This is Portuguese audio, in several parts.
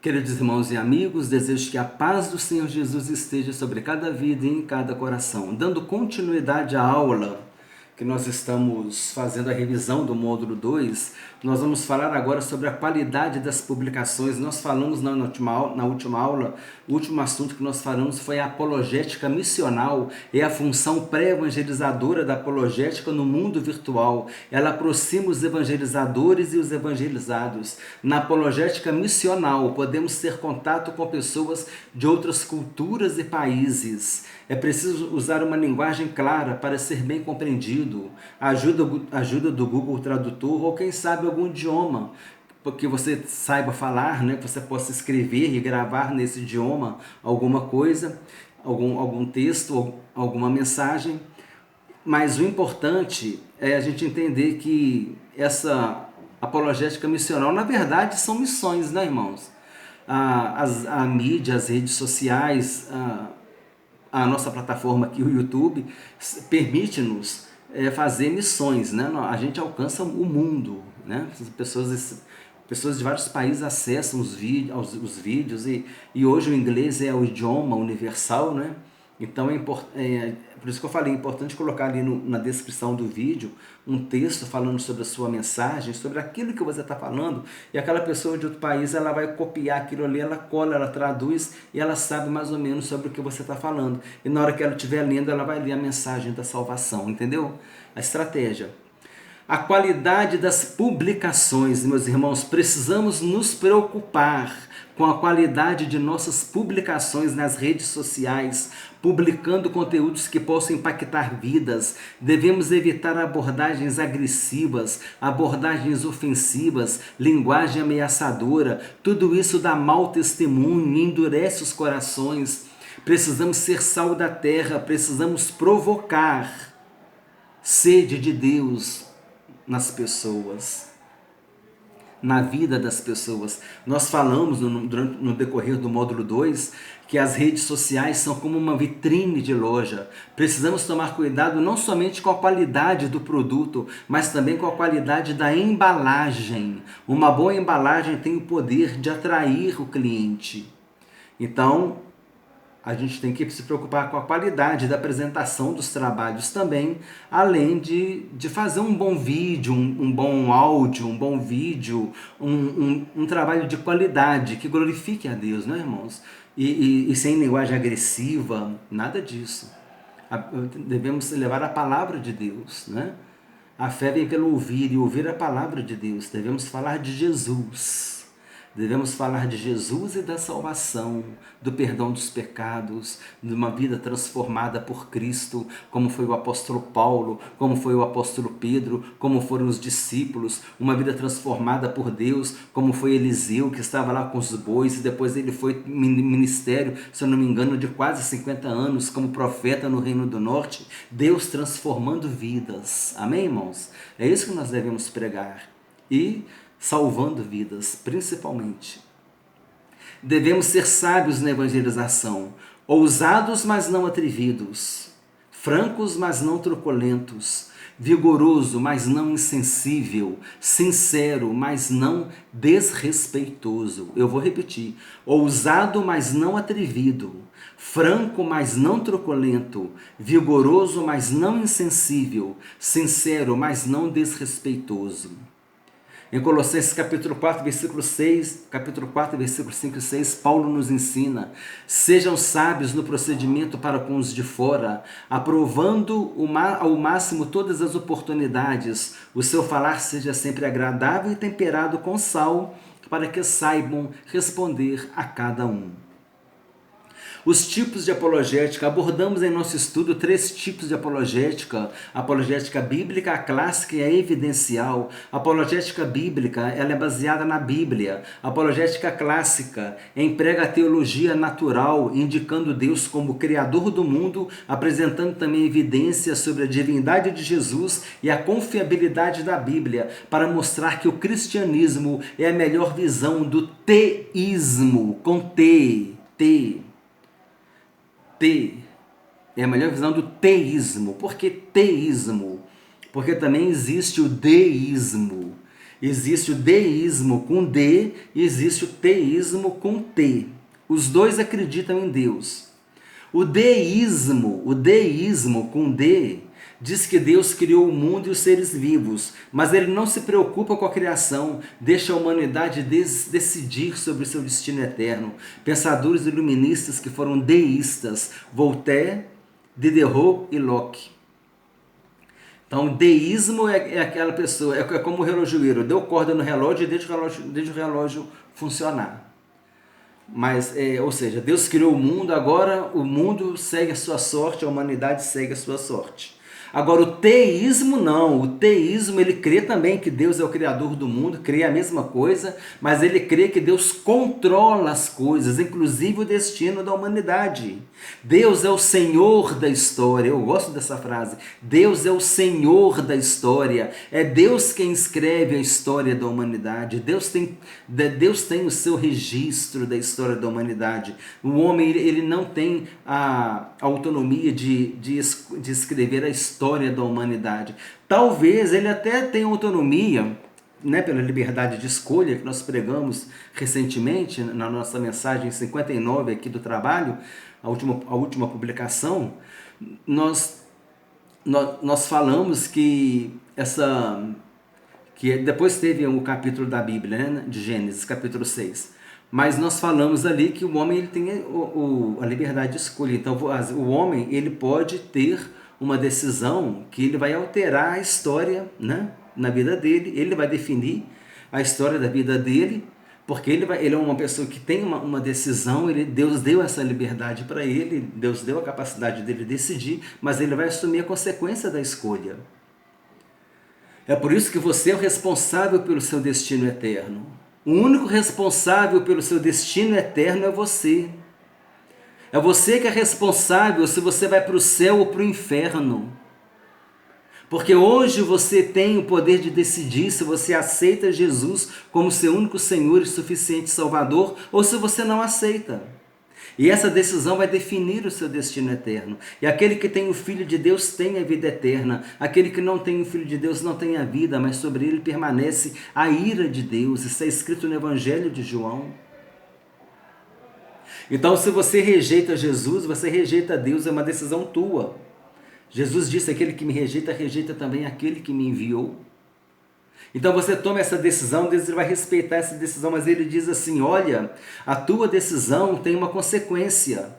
Queridos irmãos e amigos, desejo que a paz do Senhor Jesus esteja sobre cada vida e em cada coração. Dando continuidade à aula que nós estamos fazendo a revisão do módulo 2, nós vamos falar agora sobre a qualidade das publicações. Nós falamos na última aula, o último assunto que nós falamos foi a apologética missional e a função pré-evangelizadora da apologética no mundo virtual. Ela aproxima os evangelizadores e os evangelizados. Na apologética missional, podemos ter contato com pessoas de outras culturas e países. É preciso usar uma linguagem clara para ser bem compreendido. Ajuda do Google Tradutor ou quem sabe algum idioma que você saiba falar, né? Que você possa escrever e gravar nesse idioma alguma coisa, algum texto, alguma mensagem. Mas o importante é a gente entender que essa apologética missional, na verdade, são missões, né, irmãos? A mídia, as redes sociais, a nossa plataforma aqui, o YouTube, permite-nos fazer missões, né? A gente alcança o mundo, né? Pessoas de vários países acessam os vídeos e hoje o inglês é o idioma universal, né? Então por isso que eu falei, é importante colocar ali na descrição do vídeo um texto falando sobre a sua mensagem, sobre aquilo que você está falando, e aquela pessoa de outro país, ela vai copiar aquilo ali, ela cola, ela traduz, e ela sabe mais ou menos sobre o que você está falando. E na hora que ela estiver lendo, ela vai ler a mensagem da salvação, entendeu? A estratégia. A qualidade das publicações, meus irmãos, precisamos nos preocupar com a qualidade de nossas publicações nas redes sociais, publicando conteúdos que possam impactar vidas. Devemos evitar abordagens agressivas, abordagens ofensivas, linguagem ameaçadora. Tudo isso dá mau testemunho e endurece os corações. Precisamos ser sal da terra, precisamos provocar sede de Deus nas pessoas, na vida das pessoas. Nós falamos no decorrer do módulo 2 que as redes sociais são como uma vitrine de loja. Precisamos tomar cuidado não somente com a qualidade do produto, mas também com a qualidade da embalagem. Uma boa embalagem tem o poder de atrair o cliente. Então, a gente tem que se preocupar com a qualidade da apresentação dos trabalhos também, além de fazer um bom vídeo, um bom áudio, um bom vídeo, um trabalho de qualidade que glorifique a Deus, né, irmãos? E sem linguagem agressiva, nada disso. Devemos levar a palavra de Deus, né? A fé vem pelo ouvir e ouvir a palavra de Deus. Devemos falar de Jesus. Devemos falar de Jesus e da salvação, do perdão dos pecados, de uma vida transformada por Cristo, como foi o apóstolo Paulo, como foi o apóstolo Pedro, como foram os discípulos, uma vida transformada por Deus, como foi Eliseu, que estava lá com os bois, e depois ele foi ministério, se eu não me engano, de quase 50 anos, como profeta no Reino do Norte, Deus transformando vidas. Amém, irmãos? É isso que nós devemos pregar. E salvando vidas, principalmente. Devemos ser sábios na evangelização, ousados, mas não atrevidos, francos, mas não truculentos, vigoroso, mas não insensível, sincero, mas não desrespeitoso. Eu vou repetir: ousado, mas não atrevido, franco, mas não truculento, vigoroso, mas não insensível, sincero, mas não desrespeitoso. Em Colossenses capítulo 4, versículo 6, capítulo 4, versículo 5 e 6, Paulo nos ensina: sejam sábios no procedimento para com os de fora, aprovando ao máximo todas as oportunidades. O seu falar seja sempre agradável e temperado com sal, para que saibam responder a cada um. Os tipos de apologética, abordamos em nosso estudo 3 tipos de apologética: a apologética bíblica, a clássica e a evidencial. A apologética bíblica, ela é baseada na Bíblia. A apologética clássica emprega a teologia natural, indicando Deus como Criador do mundo, apresentando também evidências sobre a divindade de Jesus e a confiabilidade da Bíblia, para mostrar que o cristianismo é a melhor visão do teísmo, com T. É a melhor visão do teísmo. Por que teísmo? Porque também existe o deísmo. Existe o deísmo com D e existe o teísmo com T. Os dois acreditam em Deus. O deísmo com D, diz que Deus criou o mundo e os seres vivos, mas ele não se preocupa com a criação, deixa a humanidade decidir sobre seu destino eterno. Pensadores iluministas que foram deístas, Voltaire, Diderot e Locke. Então, deísmo é aquela pessoa, é como o relojoeiro, deu corda no relógio e deixa o relógio funcionar. Mas, ou seja, Deus criou o mundo, agora o mundo segue a sua sorte, a humanidade segue a sua sorte. Agora, o teísmo não. O teísmo, ele crê também que Deus é o criador do mundo, crê a mesma coisa, mas ele crê que Deus controla as coisas, inclusive o destino da humanidade. Deus é o Senhor da história. Eu gosto dessa frase. Deus é o Senhor da história. É Deus quem escreve a história da humanidade. Deus tem o seu registro da história da humanidade. O homem, ele não tem a autonomia de escrever a história da humanidade. Talvez ele até tenha autonomia, né, pela liberdade de escolha que nós pregamos recentemente na nossa mensagem 59 aqui do trabalho, a última publicação, nós falamos que depois teve o capítulo da Bíblia, né, de Gênesis, capítulo 6. Mas nós falamos ali que o homem ele tem a liberdade de escolha. Então o homem ele pode ter uma decisão que ele vai alterar a história, né, na vida dele. Ele vai definir a história da vida dele, porque ele é uma pessoa que tem uma decisão. Deus deu essa liberdade para ele, Deus deu a capacidade dele decidir, mas ele vai assumir a consequência da escolha. É por isso que você é o responsável pelo seu destino eterno. O único responsável pelo seu destino eterno é você. É você que é responsável se você vai para o céu ou para o inferno. Porque hoje você tem o poder de decidir se você aceita Jesus como seu único Senhor e suficiente Salvador ou se você não aceita. E essa decisão vai definir o seu destino eterno. E aquele que tem o Filho de Deus tem a vida eterna. Aquele que não tem o Filho de Deus não tem a vida, mas sobre ele permanece a ira de Deus. Isso é escrito no Evangelho de João. Então, se você rejeita Jesus, você rejeita Deus, é uma decisão tua. Jesus disse, aquele que me rejeita, rejeita também aquele que me enviou. Então você toma essa decisão, Deus vai respeitar essa decisão, mas ele diz assim, olha, a tua decisão tem uma consequência.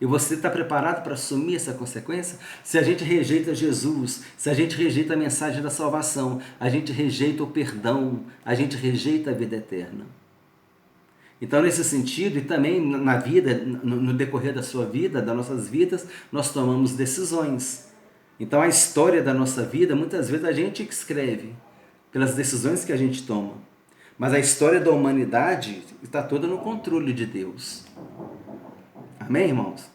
E você está preparado para assumir essa consequência? Se a gente rejeita Jesus, se a gente rejeita a mensagem da salvação, a gente rejeita o perdão, a gente rejeita a vida eterna. Então, nesse sentido, e também na vida, no decorrer da sua vida, das nossas vidas, nós tomamos decisões. Então, a história da nossa vida, muitas vezes a gente escreve pelas decisões que a gente toma. Mas a história da humanidade está toda no controle de Deus. Amém, irmãos?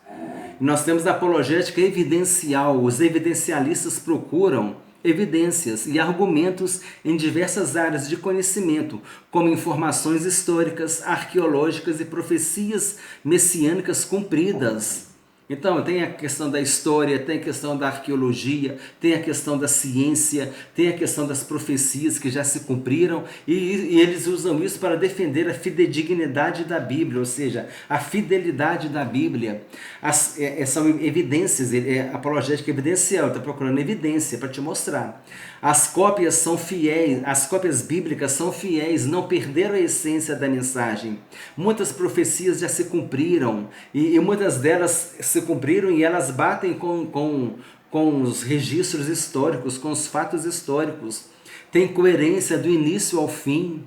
E nós temos a apologética evidencial. Os evidencialistas procuram evidências e argumentos em diversas áreas de conhecimento, como informações históricas, arqueológicas e profecias messiânicas cumpridas. Então, tem a questão da história, tem a questão da arqueologia, tem a questão da ciência, tem a questão das profecias que já se cumpriram, e eles usam isso para defender a fidedignidade da Bíblia, ou seja, a fidelidade da Bíblia. São evidências, apologética evidencial, está procurando evidência para te mostrar. As cópias são fiéis, as cópias bíblicas são fiéis, não perderam a essência da mensagem. Muitas profecias já se cumpriram, e muitas delas se cumpriram e elas batem com os registros históricos, com os fatos históricos. Tem coerência do início ao fim.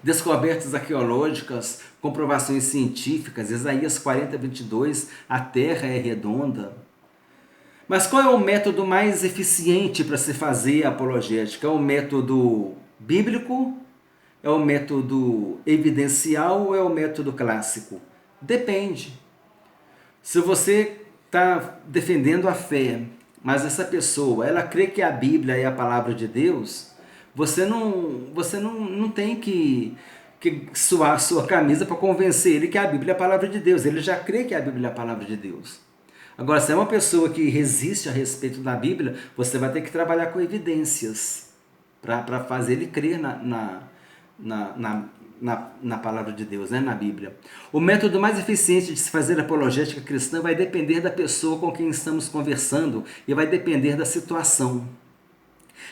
Descobertas arqueológicas, comprovações científicas, Isaías 40, 22, a terra é redonda. Mas qual é o método mais eficiente para se fazer a apologética? É o método bíblico? É o método evidencial ou é o método clássico? Depende. Se você está defendendo a fé, mas essa pessoa, ela crê que a Bíblia é a palavra de Deus, você não tem que suar a sua camisa para convencer ele que a Bíblia é a palavra de Deus. Ele já crê que a Bíblia é a palavra de Deus. Agora, se é uma pessoa que resiste a respeito da Bíblia, você vai ter que trabalhar com evidências. para fazer ele crer na palavra de Deus, né, na Bíblia. O método mais eficiente de se fazer apologética cristã vai depender da pessoa com quem estamos conversando e vai depender da situação.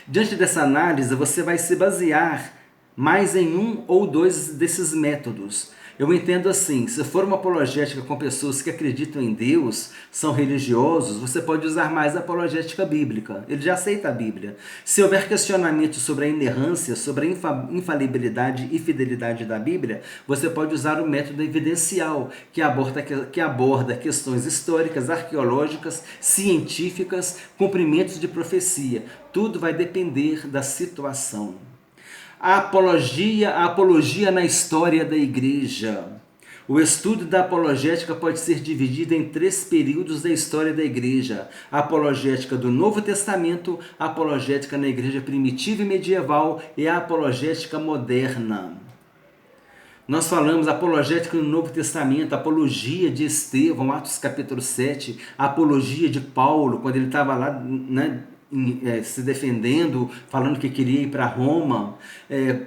Diante dessa análise, você vai se basear mais em um ou dois desses métodos. Eu entendo assim, se for uma apologética com pessoas que acreditam em Deus, são religiosos, você pode usar mais a apologética bíblica. Ele já aceita a Bíblia. Se houver questionamento sobre a inerrância, sobre a infalibilidade e fidelidade da Bíblia, você pode usar o método evidencial, que aborda questões históricas, arqueológicas, científicas, cumprimentos de profecia. Tudo vai depender da situação. A apologia na história da igreja. O estudo da apologética pode ser dividido em 3 períodos da história da igreja: a apologética do Novo Testamento, a apologética na igreja primitiva e medieval e a apologética moderna. Nós falamos apologética no Novo Testamento, apologia de Estevão, Atos capítulo 7, a apologia de Paulo, quando ele estava lá, né, se defendendo, falando que queria ir para Roma.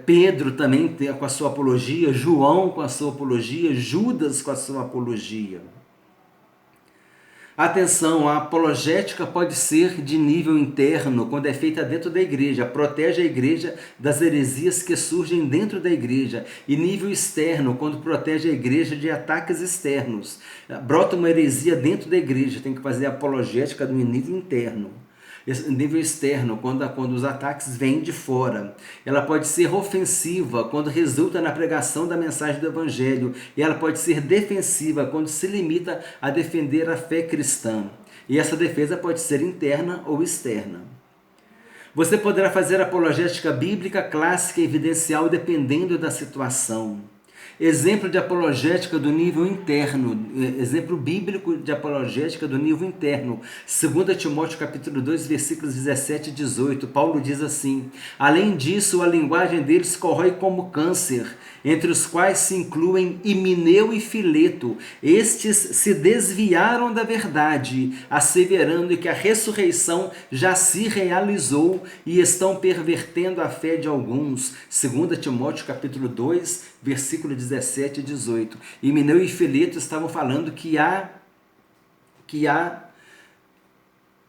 Pedro também com a sua apologia, João com a sua apologia, Judas com a sua apologia. Atenção, a apologética pode ser de nível interno, quando é feita dentro da igreja, protege a igreja das heresias que surgem dentro da igreja, e nível externo, quando protege a igreja de ataques externos. Brota uma heresia dentro da igreja, tem que fazer a apologética no nível interno. Nível externo, quando os ataques vêm de fora. Ela pode ser ofensiva, quando resulta na pregação da mensagem do Evangelho, e ela pode ser defensiva, quando se limita a defender a fé cristã. E essa defesa pode ser interna ou externa. Você poderá fazer apologética bíblica, clássica e evidencial, dependendo da situação. Exemplo de apologética do nível interno, exemplo bíblico de apologética do nível interno. 2 Timóteo capítulo 2, versículos 17 e 18, Paulo diz assim: além disso, a linguagem deles corrói como câncer, entre os quais se incluem Himeneu e Fileto. Estes se desviaram da verdade, asseverando que a ressurreição já se realizou e estão pervertendo a fé de alguns. 2 Timóteo capítulo 2, versículo 17 e 18. Himeneu e Fileto estavam falando que a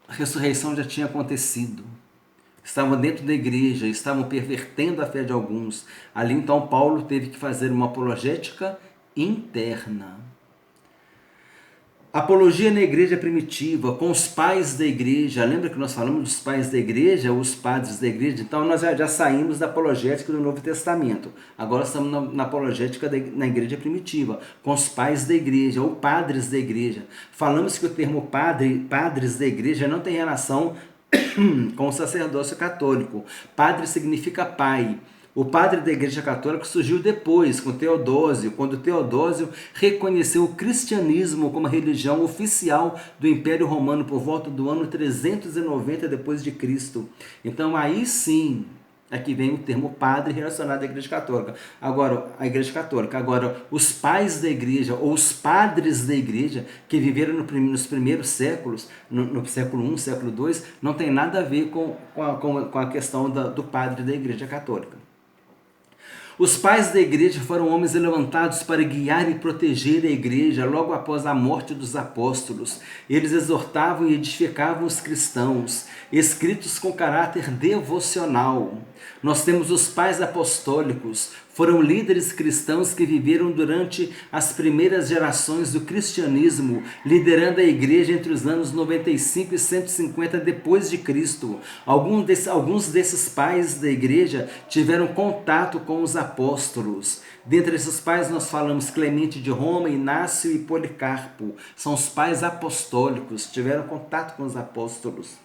ressurreição já tinha acontecido. Estavam dentro da igreja, estavam pervertendo a fé de alguns. Ali então Paulo teve que fazer uma apologética interna. Apologia na igreja primitiva, com os pais da igreja. Lembra que nós falamos dos pais da igreja, os padres da igreja? Então nós já saímos da apologética do Novo Testamento. Agora estamos na apologética na igreja primitiva, com os pais da igreja ou padres da igreja. Falamos que o termo padres da igreja não tem relação com o sacerdócio católico. Padre significa pai. O padre da Igreja Católica surgiu depois, com Teodósio, quando Teodósio reconheceu o cristianismo como religião oficial do Império Romano por volta do ano 390 depois de Cristo. Então aí sim é que vem o termo padre relacionado à Igreja Católica. Agora, os pais da Igreja ou os padres da Igreja que viveram nos primeiros séculos, no século I, século II, não tem nada a ver com a questão do padre da Igreja Católica. Os pais da igreja foram homens levantados para guiar e proteger a igreja logo após a morte dos apóstolos. Eles exortavam e edificavam os cristãos, escritos com caráter devocional. Nós temos os pais apostólicos, foram líderes cristãos que viveram durante as primeiras gerações do cristianismo, liderando a igreja entre os anos 95 e 150 depois de Cristo. Alguns desses pais da igreja tiveram contato com os apóstolos. Dentre esses pais nós falamos Clemente de Roma, Inácio e Policarpo. São os pais apostólicos, tiveram contato com os apóstolos.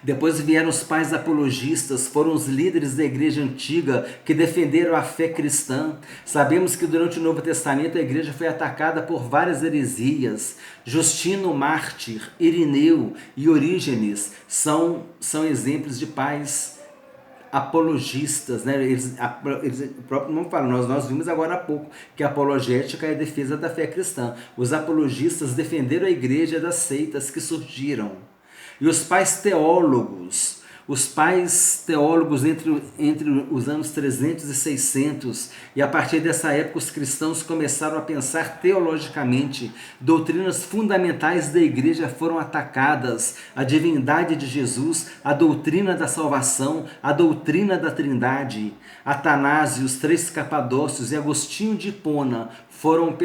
Depois vieram os pais apologistas, foram os líderes da igreja antiga que defenderam a fé cristã. Sabemos que durante o Novo Testamento a igreja foi atacada por várias heresias. Justino Mártir, Irineu e Orígenes são exemplos de pais apologistas, né? O próprio nome fala, nós vimos agora há pouco que a apologética é a defesa da fé cristã. Os apologistas defenderam a igreja das seitas que surgiram. E os pais teólogos. os pais teólogos entre os anos 300 e 600, e a partir dessa época os cristãos começaram a pensar teologicamente. Doutrinas fundamentais da igreja foram atacadas: a divindade de Jesus, a doutrina da salvação, a doutrina da Trindade. Atanásio, os três capadócios e Agostinho de Hipona foram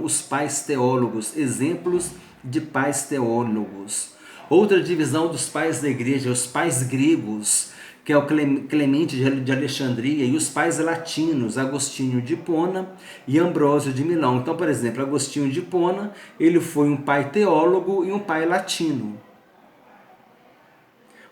os pais teólogos, exemplos de pais teólogos. Outra divisão dos pais da igreja, os pais gregos, que é o Clemente de Alexandria, e os pais latinos, Agostinho de Hipona e Ambrósio de Milão. Então, por exemplo, Agostinho de Hipona, ele foi um pai teólogo e um pai latino.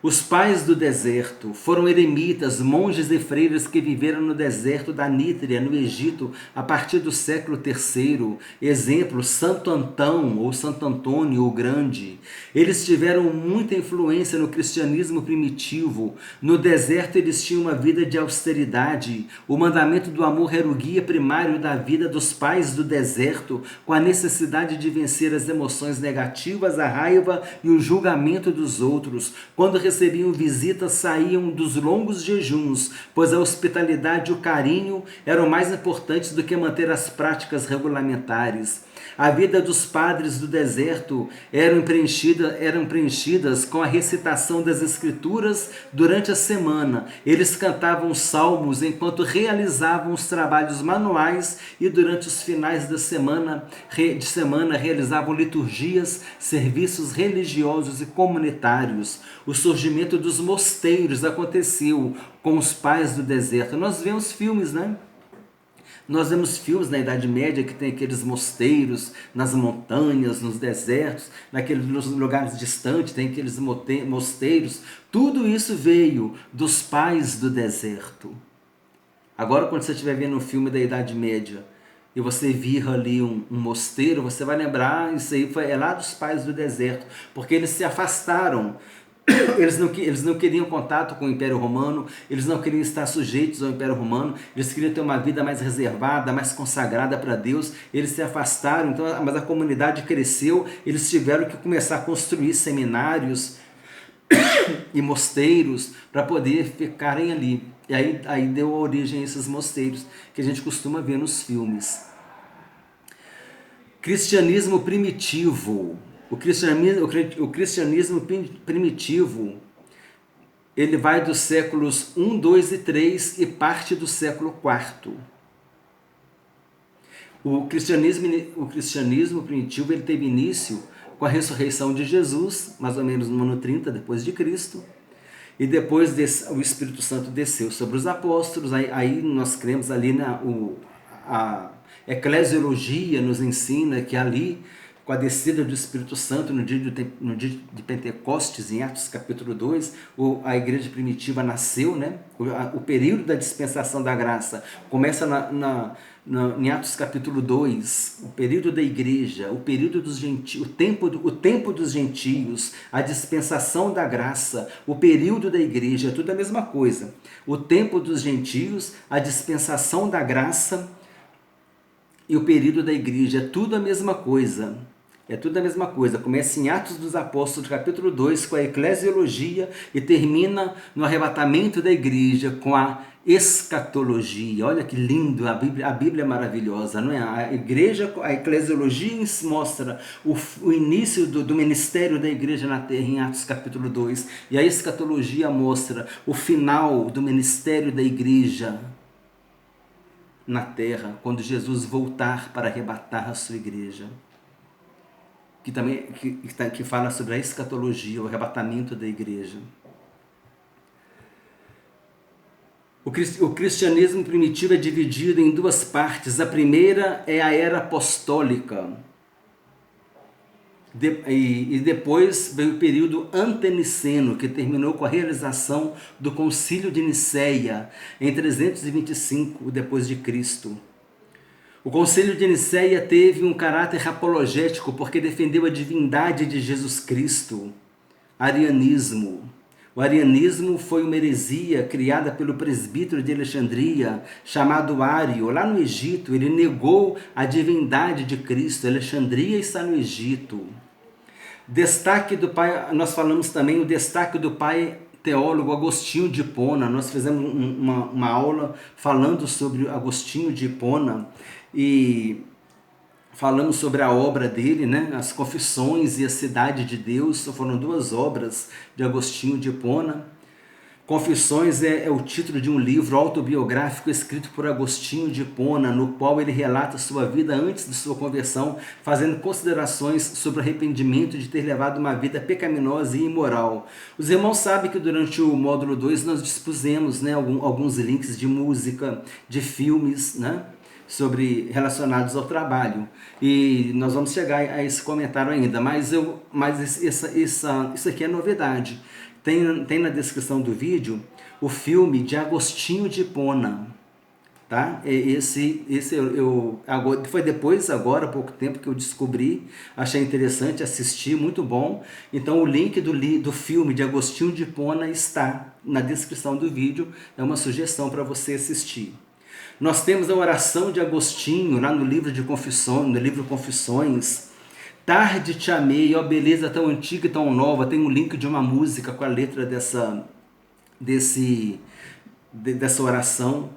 Os pais do deserto foram eremitas, monges e freiras que viveram no deserto da Nítria, no Egito, a partir do século III. Exemplo, Santo Antão ou Santo Antônio o Grande. Eles tiveram muita influência no cristianismo primitivo. No deserto eles tinham uma vida de austeridade. O mandamento do amor era o guia primário da vida dos pais do deserto, com a necessidade de vencer as emoções negativas, a raiva e o julgamento dos outros. Quando recebiam visitas, saíam dos longos jejuns, pois a hospitalidade e o carinho eram mais importantes do que manter as práticas regulamentares. A vida dos padres do deserto eram preenchidas com a recitação das escrituras durante a semana. Eles cantavam salmos enquanto realizavam os trabalhos manuais e durante os finais de semana realizavam liturgias, serviços religiosos e comunitários. O surgimento dos mosteiros aconteceu com os pais do deserto. Nós vemos filmes, né? Nós vemos filmes na Idade Média que tem aqueles mosteiros nas montanhas, nos desertos, naqueles lugares distantes, tem aqueles mosteiros. Tudo isso veio dos pais do deserto. Agora, quando você estiver vendo um filme da Idade Média e você vir ali um mosteiro, você vai lembrar, isso aí é lá dos pais do deserto, porque eles se afastaram. Eles não queriam contato com o Império Romano, eles não queriam estar sujeitos ao Império Romano, eles queriam ter uma vida mais reservada, mais consagrada para Deus. Eles se afastaram, então, mas a comunidade cresceu, eles tiveram que começar a construir seminários e mosteiros para poder ficarem ali. E aí deu origem a esses mosteiros que a gente costuma ver nos filmes. Cristianismo primitivo. O cristianismo primitivo, ele vai dos séculos 1, 2 e 3 e parte do século IV. O cristianismo primitivo, ele teve início com a ressurreição de Jesus, mais ou menos no ano 30 depois de Cristo, e depois o Espírito Santo desceu sobre os apóstolos. Aí nós cremos ali a eclesiologia nos ensina que ali, com a descida do Espírito Santo no dia de Pentecostes, em Atos capítulo 2, a igreja primitiva nasceu, né? O período da dispensação da graça começa em Atos capítulo 2, o período da igreja, o período dos gentios, o tempo dos gentios, a dispensação da graça, o período da igreja, é tudo a mesma coisa. O tempo dos gentios, a dispensação da graça e o período da igreja, é tudo a mesma coisa. É tudo a mesma coisa. Começa em Atos dos Apóstolos, capítulo 2, com a eclesiologia e termina no arrebatamento da igreja com a escatologia. Olha que lindo, a Bíblia é maravilhosa, não é? A igreja, a eclesiologia mostra o início do ministério da igreja na terra em Atos capítulo 2, e a escatologia mostra o final do ministério da igreja na terra, quando Jesus voltar para arrebatar a sua igreja. Que fala sobre a escatologia, o arrebatamento da igreja. O cristianismo primitivo é dividido em duas partes. A primeira é a era apostólica. E depois veio o período anteniceno, que terminou com a realização do Concílio de Nicéia, em 325 depois de Cristo. O Concílio de Nicéia teve um caráter apologético porque defendeu a divindade de Jesus Cristo. Arianismo. O arianismo foi uma heresia criada pelo presbítero de Alexandria, chamado Ário. Lá no Egito, ele negou a divindade de Cristo. Alexandria está no Egito. Destaque do pai, nós falamos também o destaque do pai teólogo Agostinho de Hipona. Nós fizemos uma aula falando sobre Agostinho de Hipona e falamos sobre a obra dele, né? As Confissões e a Cidade de Deus. Foram duas obras de Agostinho de Hipona. Confissões é o título de um livro autobiográfico escrito por Agostinho de Hipona, no qual ele relata sua vida antes de sua conversão, fazendo considerações sobre o arrependimento de ter levado uma vida pecaminosa e imoral. Os irmãos sabem que durante o módulo 2 nós dispusemos, né, alguns links de música, de filmes, né, relacionados ao trabalho. E nós vamos chegar a esse comentário ainda, mas isso aqui é novidade. Tem na descrição do vídeo o filme de Agostinho de Hipona, tá? Foi depois, agora, há pouco tempo que eu descobri, achei interessante assistir, muito bom. Então o link do filme de Agostinho de Hipona está na descrição do vídeo, é uma sugestão para você assistir. Nós temos a oração de Agostinho lá no livro Confissões. Tarde te amei, ó beleza tão antiga e tão nova. Tem um link de uma música com a letra dessa oração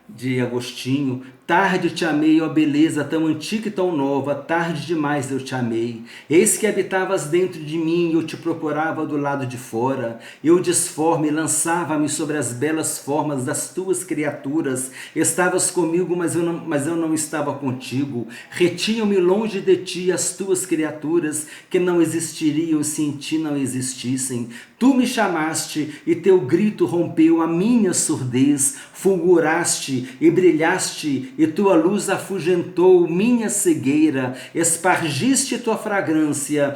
de Agostinho. Tarde te amei, ó beleza tão antiga e tão nova, tarde demais eu te amei. Eis que habitavas dentro de mim, eu te procurava do lado de fora. Eu disforme lançava-me sobre as belas formas das tuas criaturas. Estavas comigo, mas eu não estava contigo. Retinham-me longe de ti as tuas criaturas, que não existiriam se em ti não existissem. Tu me chamaste e teu grito rompeu a minha surdez. Fulguraste e brilhaste e tua luz afugentou minha cegueira. Espargiste tua fragrância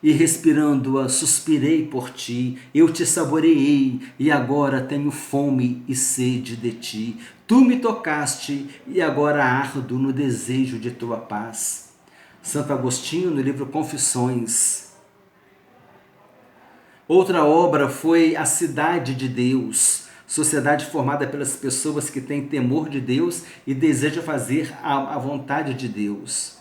e respirando-a suspirei por ti. Eu te saboreei e agora tenho fome e sede de ti. Tu me tocaste e agora ardo no desejo de tua paz. Santo Agostinho, no livro Confissões. Outra obra foi A Cidade de Deus, sociedade formada pelas pessoas que têm temor de Deus e desejam fazer a vontade de Deus.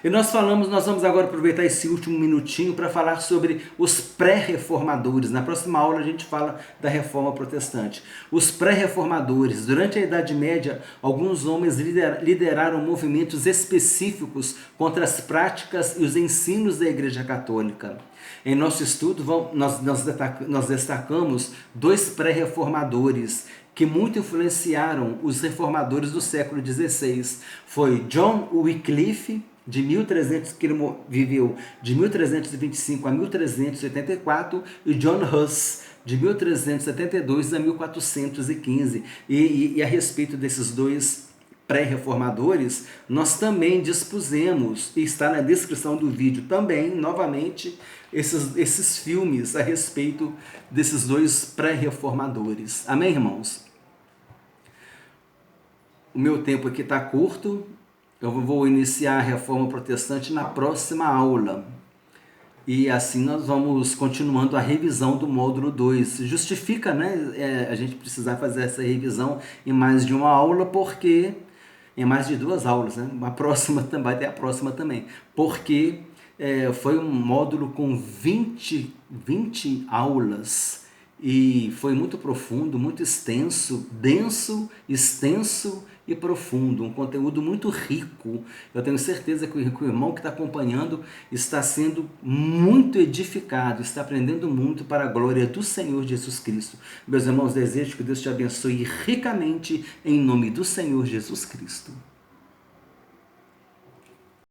E nós vamos agora aproveitar esse último minutinho para falar sobre os pré-reformadores. Na próxima aula a gente fala da Reforma Protestante. Os pré-reformadores. Durante a Idade Média, alguns homens lideraram movimentos específicos contra as práticas e os ensinos da Igreja Católica. Em nosso estudo, nós destacamos dois pré-reformadores que muito influenciaram os reformadores do século XVI. Foi John Wycliffe, que ele viveu de 1325 a 1384, e John Huss, de 1372 a 1415. E a respeito desses dois pré-reformadores, nós também dispusemos, e está na descrição do vídeo também, novamente, esses filmes a respeito desses dois pré-reformadores. Amém, irmãos? O meu tempo aqui está curto, eu vou iniciar a Reforma Protestante na próxima aula. E assim nós vamos continuando a revisão do módulo 2. Justifica, né, a gente precisar fazer essa revisão em mais de uma aula, porque... em mais de duas aulas, né? Vai ter a próxima também. Porque foi um módulo com 20 aulas e foi muito profundo, muito extenso, denso, extenso e profundo, um conteúdo muito rico. Eu tenho certeza que o irmão que está acompanhando está sendo muito edificado, está aprendendo muito para a glória do Senhor Jesus Cristo. Meus irmãos, desejo que Deus te abençoe ricamente em nome do Senhor Jesus Cristo.